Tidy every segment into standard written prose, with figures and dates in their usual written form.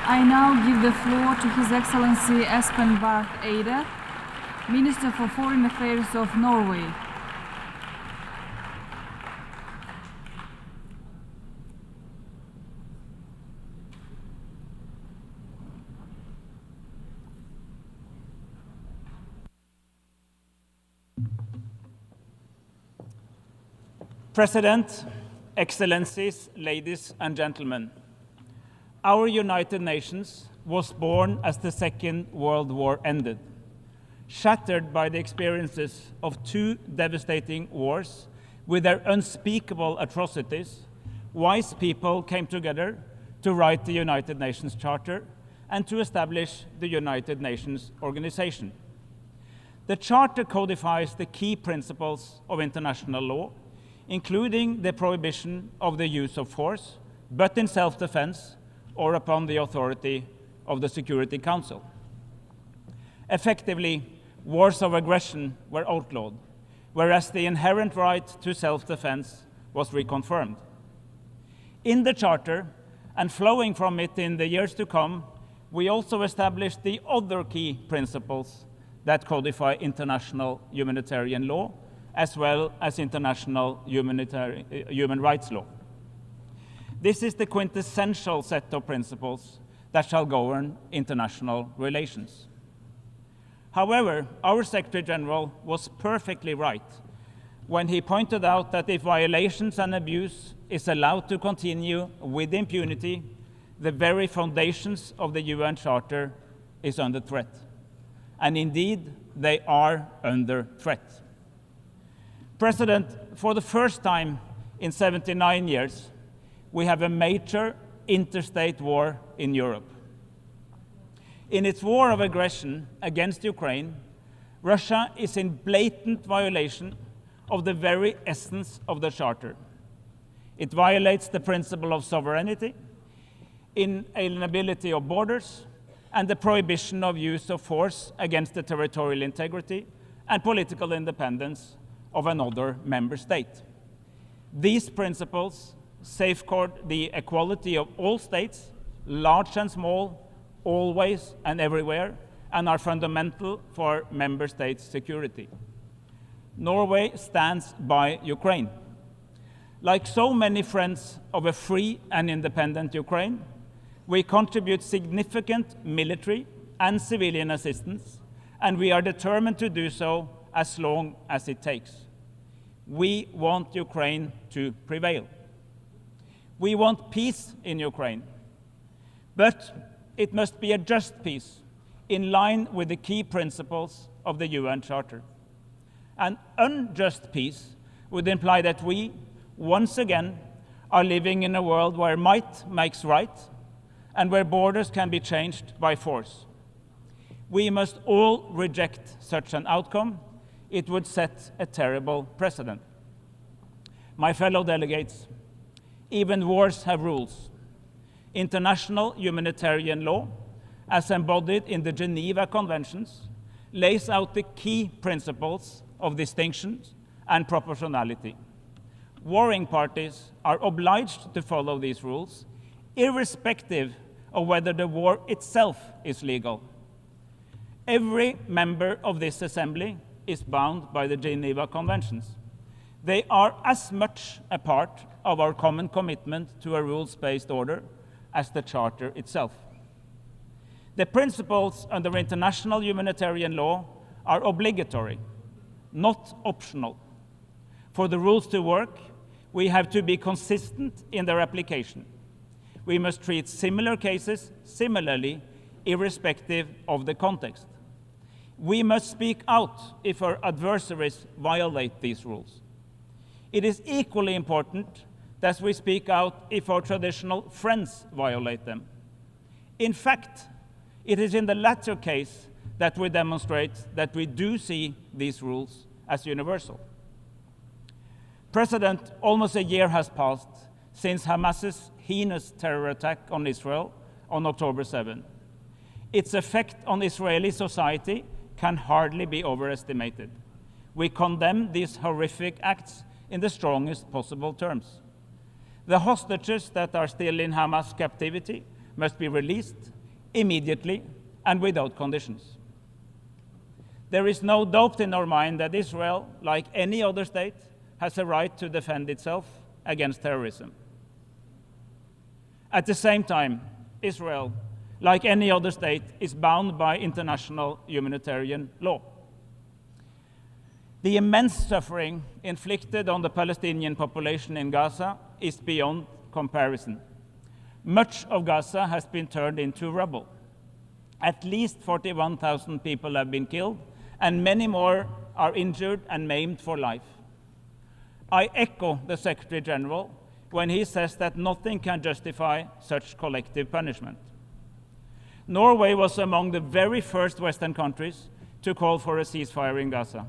I now give the floor to His Excellency Espen Barth Eide, Minister for Foreign Affairs of Norway. President, Excellencies, ladies and gentlemen, our United Nations was born as the Second World War ended, shattered by the experiences of two devastating wars with their unspeakable atrocities. Wise people came together to write the United Nations Charter and to establish the United Nations Organization. The Charter codifies the key principles of international law, including the prohibition of the use of force, but in self-defense or upon the authority of the Security Council. Effectively, wars of aggression were outlawed, whereas the inherent right to self-defense was reconfirmed. In the Charter, and flowing from it in the years to come, we also established the other key principles that codify international humanitarian law, as well as international human rights law. This is the quintessential set of principles that shall govern international relations. However, our Secretary General was perfectly right when he pointed out that if violations and abuse is allowed to continue with impunity, the very foundations of the UN Charter is under threat. And indeed, they are under threat. President, for the first time in 79 years, we have a major interstate war in Europe. In its war of aggression against Ukraine, Russia is in blatant violation of the very essence of the Charter. It violates the principle of sovereignty, inalienability of borders, and the prohibition of use of force against the territorial integrity and political independence of another member state. These principles safeguard the equality of all states, large and small, always and everywhere, and are fundamental for member states' security. Norway stands by Ukraine. Like so many friends of a free and independent Ukraine, we contribute significant military and civilian assistance, and we are determined to do so as long as it takes. We want Ukraine to prevail. We want peace in Ukraine, but it must be a just peace in line with the key principles of the UN Charter. An unjust peace would imply that we, once again, are living in a world where might makes right and where borders can be changed by force. We must all reject such an outcome. It would set a terrible precedent. My fellow delegates, even wars have rules. International humanitarian law, as embodied in the Geneva Conventions, lays out the key principles of distinction and proportionality. Warring parties are obliged to follow these rules, irrespective of whether the war itself is legal. Every member of this assembly is bound by the Geneva Conventions. They are as much a part of our common commitment to a rules-based order as the Charter itself. The principles under international humanitarian law are obligatory, not optional. For the rules to work, we have to be consistent in their application. We must treat similar cases similarly, irrespective of the context. We must speak out if our adversaries violate these rules. It is equally important that we speak out if our traditional friends violate them. In fact, it is in the latter case that we demonstrate that we do see these rules as universal. President, almost a year has passed since Hamas's heinous terror attack on Israel on October 7. Its effect on Israeli society can hardly be overestimated. We condemn these horrific acts in the strongest possible terms. The hostages that are still in Hamas captivity must be released immediately and without conditions. There is no doubt in our mind that Israel, like any other state, has a right to defend itself against terrorism. At the same time, Israel, like any other state, is bound by international humanitarian law. The immense suffering inflicted on the Palestinian population in Gaza is beyond comparison. Much of Gaza has been turned into rubble. At least 41,000 people have been killed, and many more are injured and maimed for life. I echo the Secretary General when he says that nothing can justify such collective punishment. Norway was among the very first Western countries to call for a ceasefire in Gaza.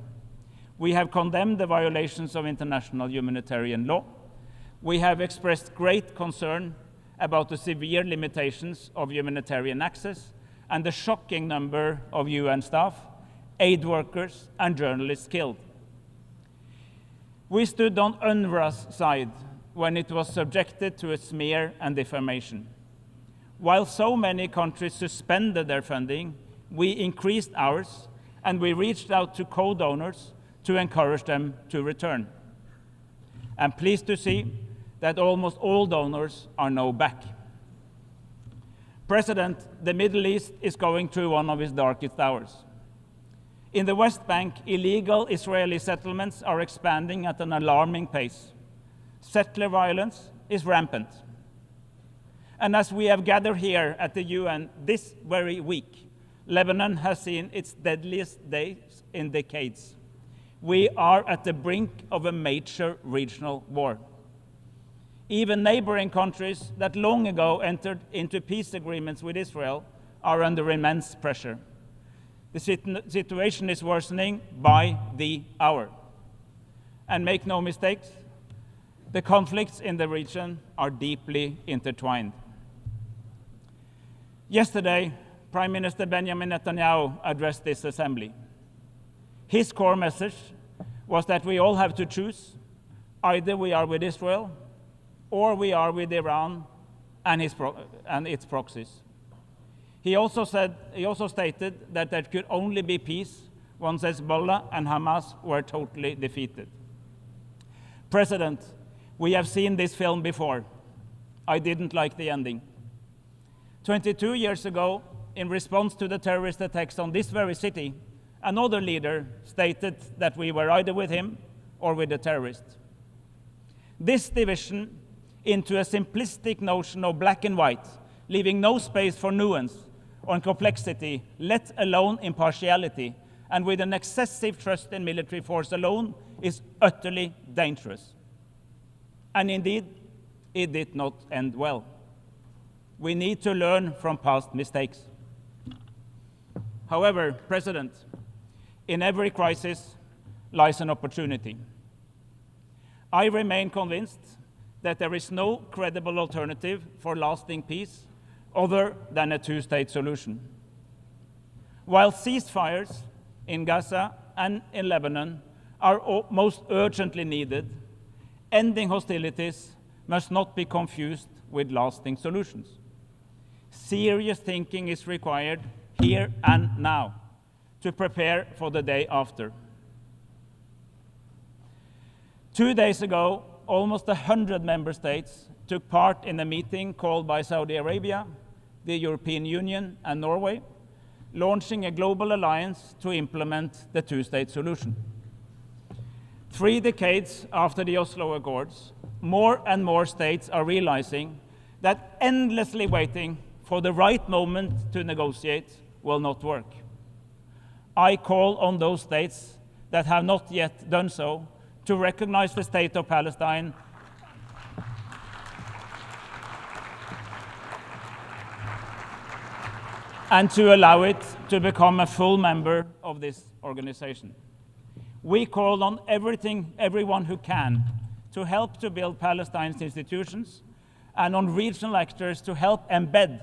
We have condemned the violations of international humanitarian law. We have expressed great concern about the severe limitations of humanitarian access and the shocking number of UN staff, aid workers, and journalists killed. We stood on UNRWA's side when it was subjected to a smear and defamation. While so many countries suspended their funding, we increased ours, and we reached out to co-donors to encourage them to return. I'm pleased to see that almost all donors are now back. President, the Middle East is going through one of its darkest hours. In the West Bank, illegal Israeli settlements are expanding at an alarming pace. Settler violence is rampant. And as we have gathered here at the UN this very week, Lebanon has seen its deadliest days in decades. We are at the brink of a major regional war. Even neighboring countries that long ago entered into peace agreements with Israel are under immense pressure. The situation is worsening by the hour. And make no mistakes, the conflicts in the region are deeply intertwined. Yesterday, Prime Minister Benjamin Netanyahu addressed this assembly. His core message was that we all have to choose. Either we are with Israel or we are with Iran and its proxies. He also stated that there could only be peace once Hezbollah and Hamas were totally defeated. President, we have seen this film before. I didn't like the ending. 22 years ago, in response to the terrorist attacks on this very city, another leader stated that we were either with him or with the terrorists. This division into a simplistic notion of black and white, leaving no space for nuance or complexity, let alone impartiality, and with an excessive trust in military force alone, is utterly dangerous. And indeed, it did not end well. We need to learn from past mistakes. However, President, in every crisis lies an opportunity. I remain convinced that there is no credible alternative for lasting peace other than a two-state solution. While ceasefires in Gaza and in Lebanon are most urgently needed, ending hostilities must not be confused with lasting solutions. Serious thinking is required here and now to prepare for the day after. 2 days ago, almost 100 member states took part in a meeting called by Saudi Arabia, the European Union, and Norway, launching a global alliance to implement the two-state solution. 3 decades after the Oslo Accords, more and more states are realizing that endlessly waiting for the right moment to negotiate will not work. I call on those states that have not yet done so to recognize the state of Palestine and to allow it to become a full member of this organization. We call on everyone who can to help to build Palestine's institutions and on regional actors to help embed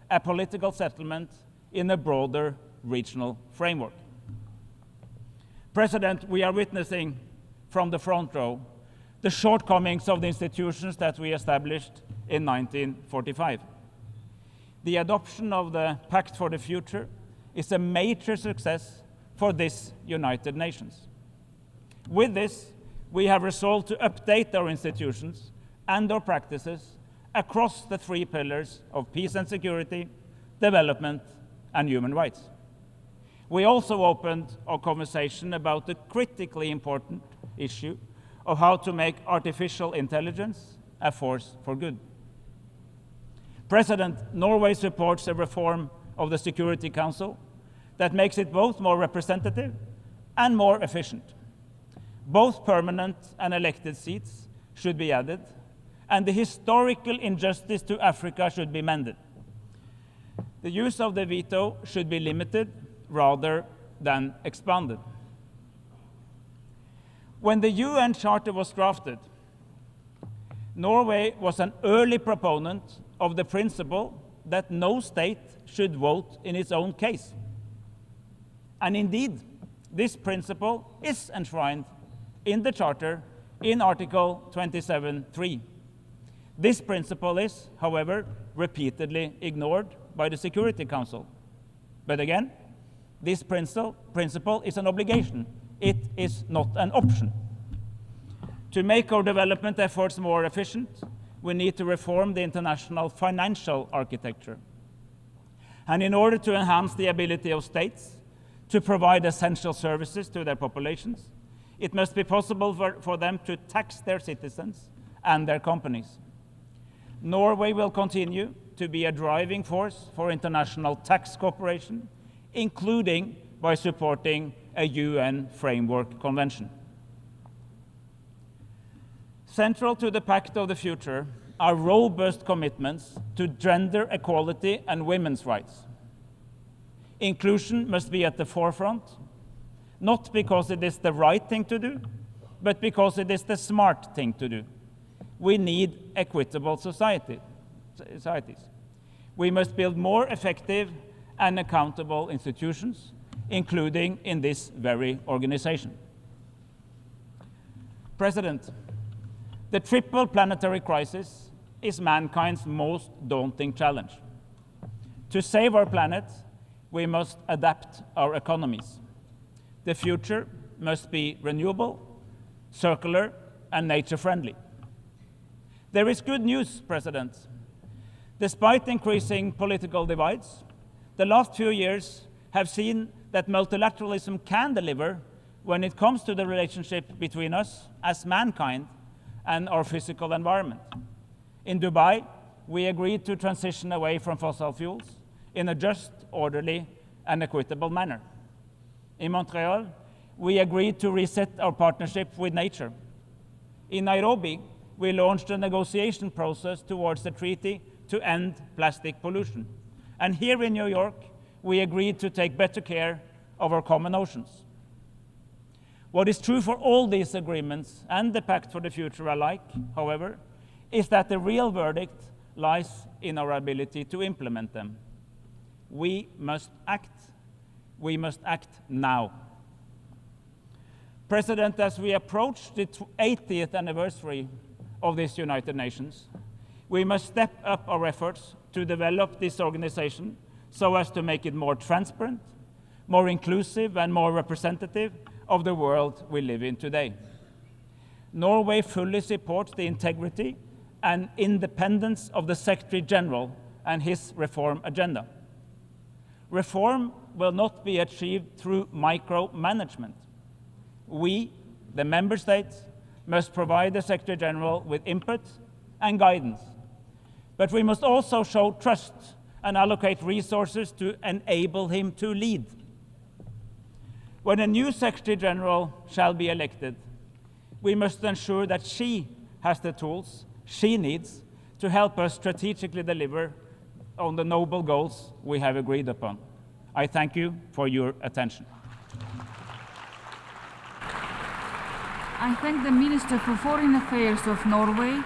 a political settlement in a broader regional framework. President, we are witnessing from the front row the shortcomings of the institutions that we established in 1945. the adoption of the Pact for the Future is a major success for this United Nations. With this, we have resolved to update our institutions and our practices across the three pillars of peace and security, development, and human rights. We also opened our conversation about the critically important issue of how to make artificial intelligence a force for good. President, Norway supports a reform of the Security Council that makes it both more representative and more efficient. Both permanent and elected seats should be added, and the historical injustice to Africa should be mended. The use of the veto should be limited rather than expanded. When the UN Charter was drafted, Norway was an early proponent of the principle that no state should vote in its own case. And indeed, this principle is enshrined in the Charter in Article 27.3. This principle is, however, repeatedly ignored by the Security Council. But again, this principle is an obligation. It is not an option. To make our development efforts more efficient, we need to reform the international financial architecture. And in order to enhance the ability of states to provide essential services to their populations, it must be possible for them to tax their citizens and their companies. Norway will continue to be a driving force for international tax cooperation, including by supporting a UN Framework Convention. Central to the Pact of the Future are robust commitments to gender equality and women's rights. Inclusion must be at the forefront, not because it is the right thing to do, but because it is the smart thing to do. We need equitable societies. We must build more effective and accountable institutions, including in this very organization. President, the triple planetary crisis is mankind's most daunting challenge. To save our planet, we must adapt our economies. The future must be renewable, circular, and nature-friendly. There is good news, President. Despite increasing political divides, the last few years have seen that multilateralism can deliver when it comes to the relationship between us as mankind and our physical environment. In Dubai, we agreed to transition away from fossil fuels in a just, orderly, and equitable manner. In Montreal, we agreed to reset our partnership with nature. In Nairobi, we launched a negotiation process towards a treaty to end plastic pollution. And here in New York, we agreed to take better care of our common oceans. What is true for all these agreements and the Pact for the Future alike, however, is that the real verdict lies in our ability to implement them. We must act. We must act now. President, as we approach the 80th anniversary of this United Nations, we must step up our efforts to develop this organization so as to make it more transparent, more inclusive, and more representative of the world we live in today. Norway fully supports the integrity and independence of the Secretary General and his reform agenda. Reform will not be achieved through micromanagement. We, the member states, must provide the Secretary General with input and guidance. But we must also show trust and allocate resources to enable him to lead. When a new Secretary General shall be elected, we must ensure that she has the tools she needs to help us strategically deliver on the noble goals we have agreed upon. I thank you for your attention. I thank the Minister for Foreign Affairs of Norway,